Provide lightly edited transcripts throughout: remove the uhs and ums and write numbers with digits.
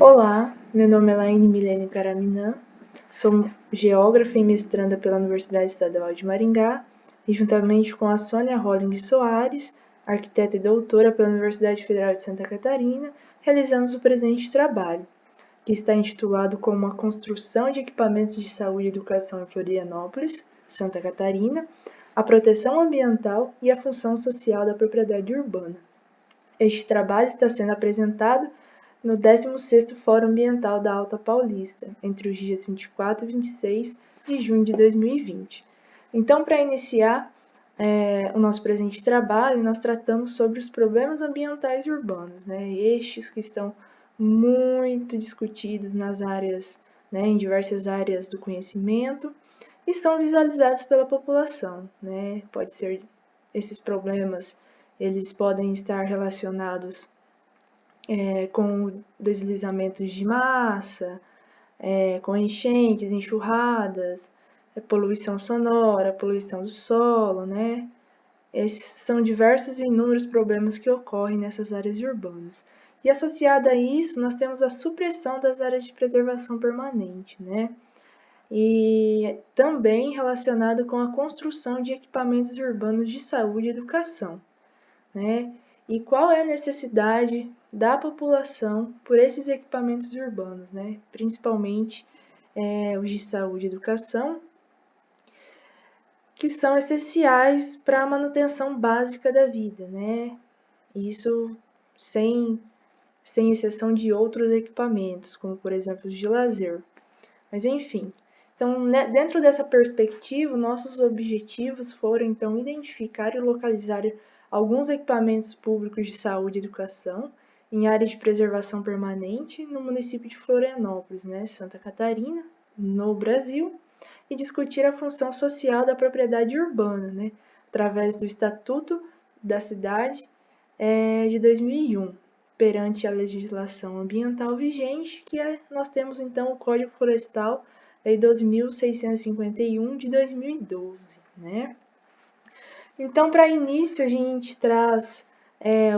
Olá, meu nome é Laine Milene Caraminã, sou geógrafa e mestranda pela Universidade Estadual de Maringá e juntamente com a Sônia Holling Soares, arquiteta e doutora pela Universidade Federal de Santa Catarina, realizamos o presente trabalho, que está intitulado como a construção de equipamentos de saúde e educação em Florianópolis, Santa Catarina, a proteção ambiental e a função social da propriedade urbana. Este trabalho está sendo apresentado no 16º Fórum Ambiental da Alta Paulista, entre os dias 24 e 26 de junho de 2020. Então, para iniciar o nosso presente trabalho, nós tratamos sobre os problemas ambientais urbanos, estes que estão muito discutidos nas áreas, em diversas áreas do conhecimento, e são visualizados pela população. Pode ser esses problemas, eles podem estar relacionados com deslizamentos de massa, com enchentes, enxurradas, poluição sonora, poluição do solo, Esses são diversos e inúmeros problemas que ocorrem nessas áreas urbanas. E associada a isso, nós temos a supressão das áreas de preservação permanente, E também relacionado com a construção de equipamentos urbanos de saúde e educação, E qual é a necessidade da população por esses equipamentos urbanos, Principalmente os de saúde e educação, que são essenciais para a manutenção básica da vida, Isso sem exceção de outros equipamentos, como por exemplo os de lazer. Mas enfim, então dentro dessa perspectiva, nossos objetivos foram então identificar e localizar alguns equipamentos públicos de saúde e educação em áreas de preservação permanente no município de Florianópolis, Santa Catarina, no Brasil, e discutir a função social da propriedade urbana, através do Estatuto da Cidade de 2001, perante a legislação ambiental vigente, que nós temos então o Código Florestal Lei 12.651 de 2012, Então, para início, a gente traz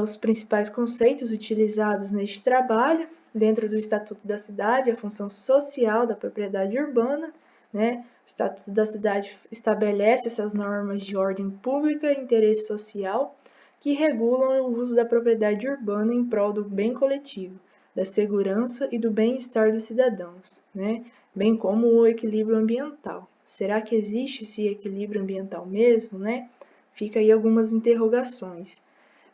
os principais conceitos utilizados neste trabalho, dentro do Estatuto da Cidade, a função social da propriedade urbana, O Estatuto da Cidade estabelece essas normas de ordem pública e interesse social que regulam o uso da propriedade urbana em prol do bem coletivo, da segurança e do bem-estar dos cidadãos, Bem como o equilíbrio ambiental. Será que existe esse equilíbrio ambiental mesmo, Fica aí algumas interrogações.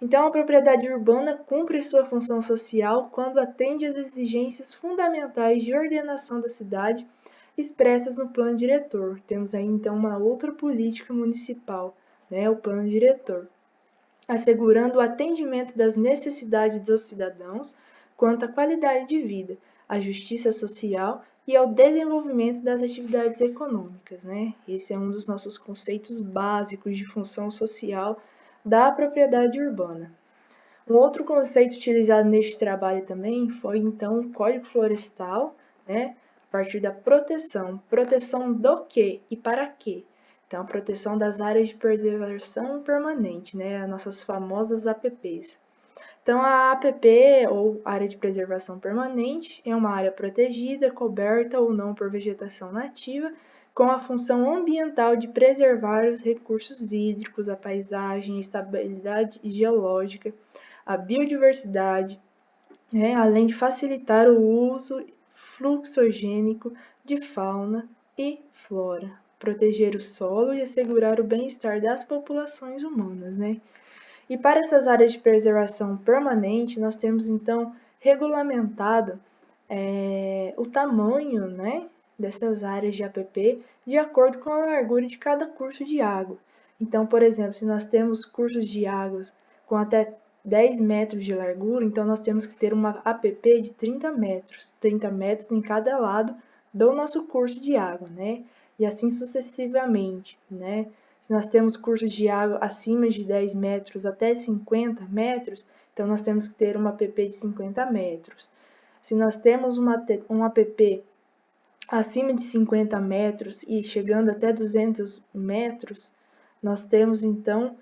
Então, a propriedade urbana cumpre sua função social quando atende às exigências fundamentais de ordenação da cidade expressas no plano diretor. Temos aí, então, uma outra política municipal, o plano diretor, assegurando o atendimento das necessidades dos cidadãos quanto à qualidade de vida, à justiça social e ao desenvolvimento das atividades econômicas, Esse é um dos nossos conceitos básicos de função social da propriedade urbana. Um outro conceito utilizado neste trabalho também foi, então, o Código Florestal, a partir da proteção. Proteção do quê e para quê? Então, a proteção das áreas de preservação permanente, as nossas famosas APPs. Então, a APP, ou Área de Preservação Permanente, é uma área protegida, coberta ou não por vegetação nativa, com a função ambiental de preservar os recursos hídricos, a paisagem, a estabilidade geológica, a biodiversidade, além de facilitar o uso fluxogênico de fauna e flora, proteger o solo e assegurar o bem-estar das populações humanas, E para essas áreas de preservação permanente, nós temos então regulamentado o tamanho, dessas áreas de APP de acordo com a largura de cada curso de água. Então, por exemplo, se nós temos cursos de águas com até 10 metros de largura, então nós temos que ter uma APP de 30 metros em cada lado do nosso curso de água, E assim sucessivamente, Se nós temos cursos de água acima de 10 metros até 50 metros, então nós temos que ter uma APP de 50 metros. Se nós temos um APP acima de 50 metros e chegando até 200 metros, nós temos então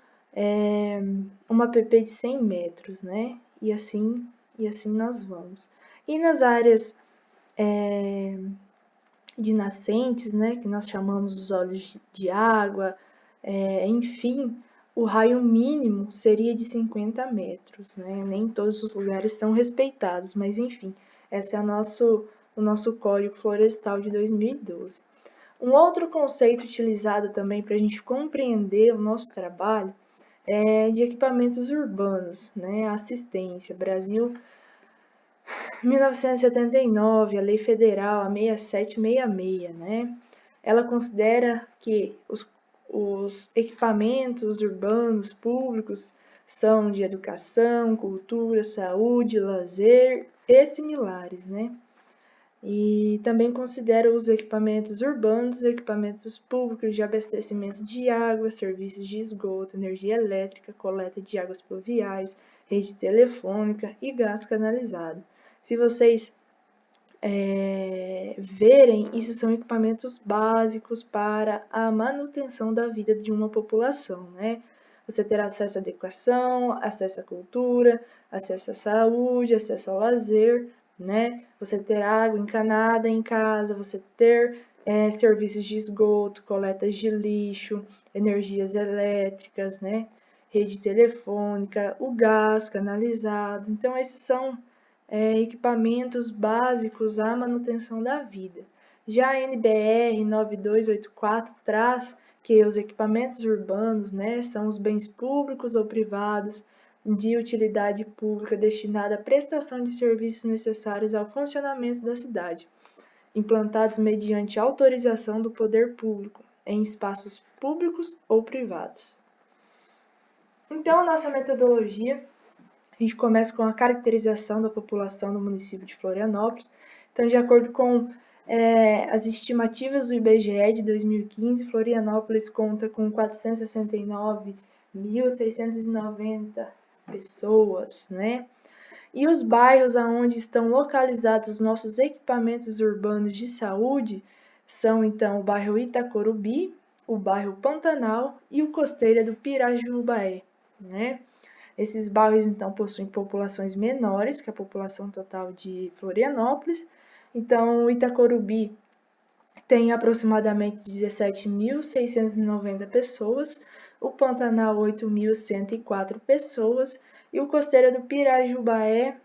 uma APP de 100 metros, E assim nós vamos. E nas áreas de nascentes, né, que nós chamamos os olhos de água, enfim, o raio mínimo seria de 50 metros, né? Nem todos os lugares são respeitados, mas enfim, esse é o nosso Código Florestal de 2012. Um outro conceito utilizado também para a gente compreender o nosso trabalho é de equipamentos urbanos, né? Assistência. Brasil, 1979, a Lei Federal, a 6766, né? Ela considera que os equipamentos urbanos públicos são de educação, cultura, saúde, lazer e similares, né? E também considera os equipamentos urbanos, equipamentos públicos de abastecimento de água, serviços de esgoto, energia elétrica, coleta de águas pluviais, rede telefônica e gás canalizado. Se vocês verem, isso são equipamentos básicos para a manutenção da vida de uma população, né? Você ter acesso à educação, acesso à cultura, acesso à saúde, acesso ao lazer, né? Você ter água encanada em casa, você ter serviços de esgoto, coletas de lixo, energias elétricas, né? Rede telefônica, o gás canalizado. Então, esses são equipamentos básicos à manutenção da vida. Já a NBR 9284 traz que os equipamentos urbanos, né, são os bens públicos ou privados de utilidade pública destinada à prestação de serviços necessários ao funcionamento da cidade, implantados mediante autorização do poder público, em espaços públicos ou privados. Então, a nossa metodologia, a gente começa com a caracterização da população do município de Florianópolis. Então, de acordo com as estimativas do IBGE de 2015, Florianópolis conta com 469.690 pessoas, né? E os bairros onde estão localizados os nossos equipamentos urbanos de saúde são, então, o bairro Itacorubi, o bairro Pantanal e o Costeira do Pirajubaé, né? Esses bairros, então, possuem populações menores que a população total de Florianópolis. Então, o Itacorubi tem aproximadamente 17.690 pessoas, o Pantanal 8.104 pessoas e o Costeira do Pirajubaé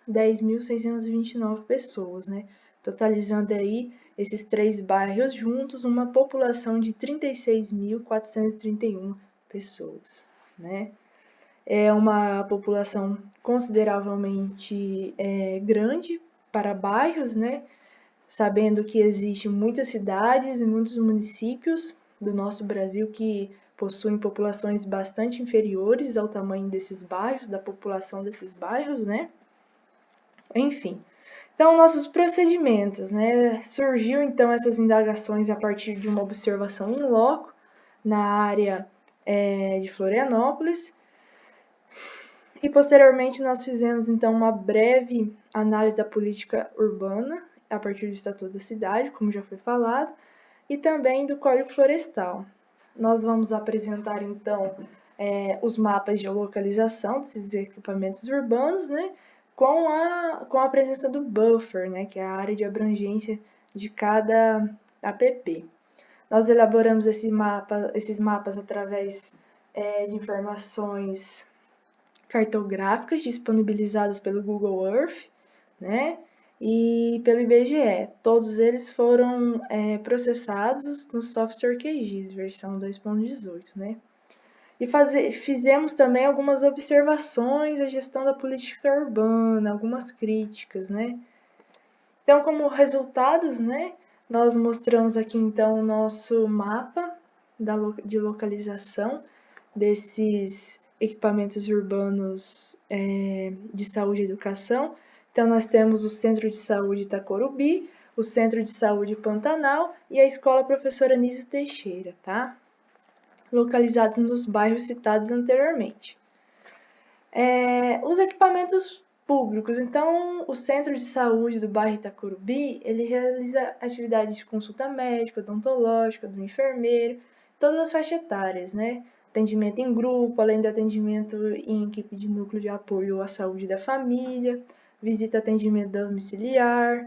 10.629 pessoas, né? Totalizando aí esses três bairros juntos uma população de 36.431 pessoas, né? É uma população consideravelmente grande para bairros, né? Sabendo que existem muitas cidades e muitos municípios do nosso Brasil que possuem populações bastante inferiores ao tamanho desses bairros, da população desses bairros, né? Enfim. Então, nossos procedimentos, né? Surgiu, então, essas indagações a partir de uma observação in loco na área de Florianópolis. E posteriormente nós fizemos então uma breve análise da política urbana a partir do Estatuto da Cidade, como já foi falado, e também do Código Florestal. Nós vamos apresentar então os mapas de localização desses equipamentos urbanos, né, com a presença do buffer, né, que é a área de abrangência de cada APP. Nós elaboramos esses mapas através de informações cartográficas disponibilizadas pelo Google Earth, né, e pelo IBGE. Todos eles foram processados no software QGIS, versão 2.18, né. E fizemos também algumas observações à gestão da política urbana, algumas críticas, né. Então, como resultados, né, nós mostramos aqui então o nosso mapa de localização desses equipamentos urbanos de saúde e educação. Então, nós temos o Centro de Saúde Itacorubi, o Centro de Saúde Pantanal e a Escola Professora Anísio Teixeira, tá? Localizados nos bairros citados anteriormente. Os equipamentos públicos. Então, o Centro de Saúde do bairro Itacorubi, ele realiza atividades de consulta médica, odontológica, do enfermeiro, todas as faixas etárias, né? Atendimento em grupo, além do atendimento em equipe de núcleo de apoio à saúde da família, visita atendimento domiciliar,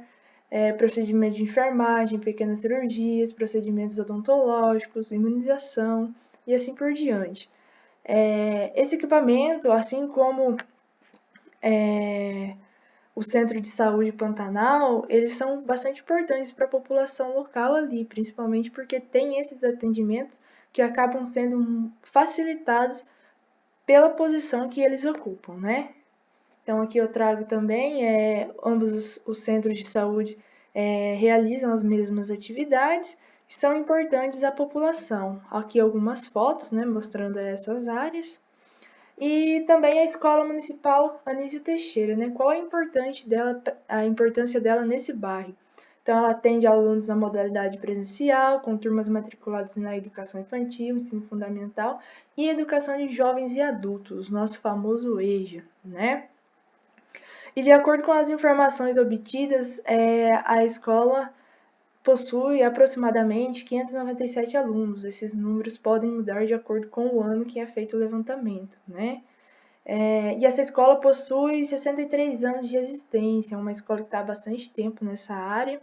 procedimento de enfermagem, pequenas cirurgias, procedimentos odontológicos, imunização e assim por diante. Esse equipamento, assim como o Centro de Saúde Pantanal, eles são bastante importantes para a população local ali, principalmente porque tem esses atendimentos que acabam sendo facilitados pela posição que eles ocupam, né? Então aqui eu trago também, ambos os centros de saúde realizam as mesmas atividades e são importantes à população. Aqui algumas fotos, né, mostrando essas áreas. E também a Escola Municipal Anísio Teixeira, né? Qual a importância dela nesse bairro? Então, ela atende alunos na modalidade presencial, com turmas matriculadas na educação infantil, ensino fundamental e educação de jovens e adultos, nosso famoso EJA, né? E de acordo com as informações obtidas, a escola possui aproximadamente 597 alunos. Esses números podem mudar de acordo com o ano que é feito o levantamento, né? E essa escola possui 63 anos de existência, uma escola que está há bastante tempo nessa área.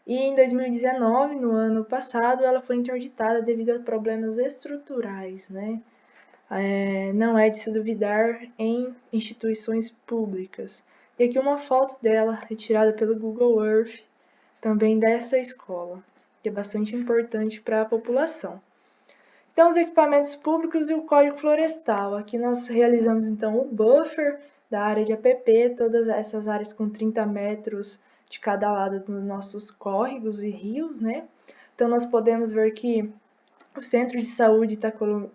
E em 2019, no ano passado, ela foi interditada devido a problemas estruturais, né? Não é de se duvidar em instituições públicas. E aqui uma foto dela, retirada pelo Google Earth, também dessa escola, que é bastante importante para a população. Então, os equipamentos públicos e o Código Florestal. Aqui nós realizamos, então, o buffer da área de APP, todas essas áreas com 30 metros de cada lado dos nossos córregos e rios, né? Então, nós podemos ver que o Centro de Saúde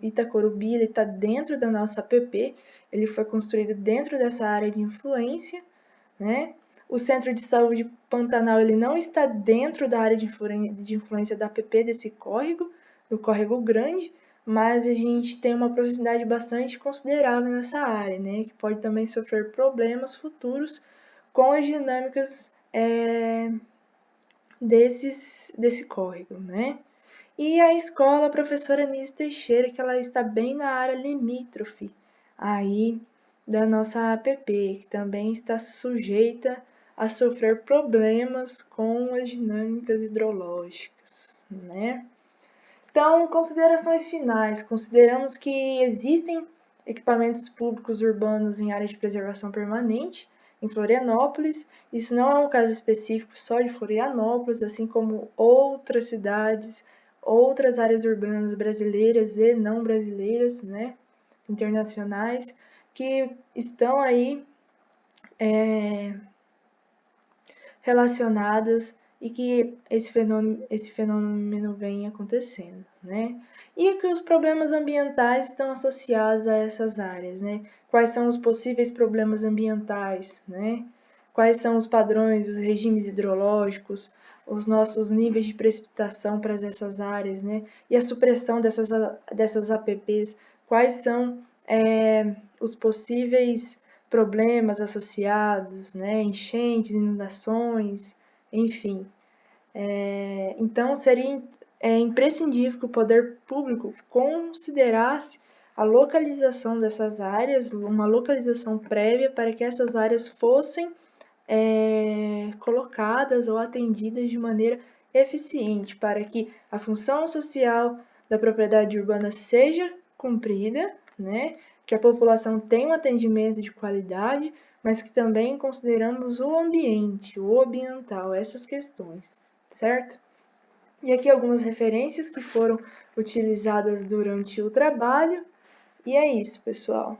Itacorubi está dentro da nossa APP, ele foi construído dentro dessa área de influência, né? O Centro de Saúde Pantanal ele não está dentro da área de influência da APP desse córrego, do córrego grande, mas a gente tem uma proximidade bastante considerável nessa área, né? Que pode também sofrer problemas futuros com as dinâmicas desse córrego, né? E a escola Professora Anísio Teixeira, que ela está bem na área limítrofe aí da nossa APP, que também está sujeita a sofrer problemas com as dinâmicas hidrológicas, né? Então, considerações finais. Consideramos que existem equipamentos públicos urbanos em área de preservação permanente em Florianópolis. Isso não é um caso específico só de Florianópolis, assim como outras cidades, outras áreas urbanas brasileiras e não brasileiras, né, internacionais, que estão aí relacionadas e que esse fenômeno vem acontecendo, né? E que os problemas ambientais estão associados a essas áreas, né? Quais são os possíveis problemas ambientais, né? Quais são os padrões, os regimes hidrológicos, os nossos níveis de precipitação para essas áreas, né? E a supressão dessas APPs, quais são os possíveis problemas associados, né? Enchentes, inundações, enfim. Então, seria imprescindível que o poder público considerasse a localização dessas áreas, uma localização prévia para que essas áreas fossem colocadas ou atendidas de maneira eficiente, para que a função social da propriedade urbana seja cumprida, né? Que a população tenha um atendimento de qualidade, mas que também consideramos o ambiente, o ambiental, essas questões, certo? E aqui algumas referências que foram utilizadas durante o trabalho, e é isso, pessoal.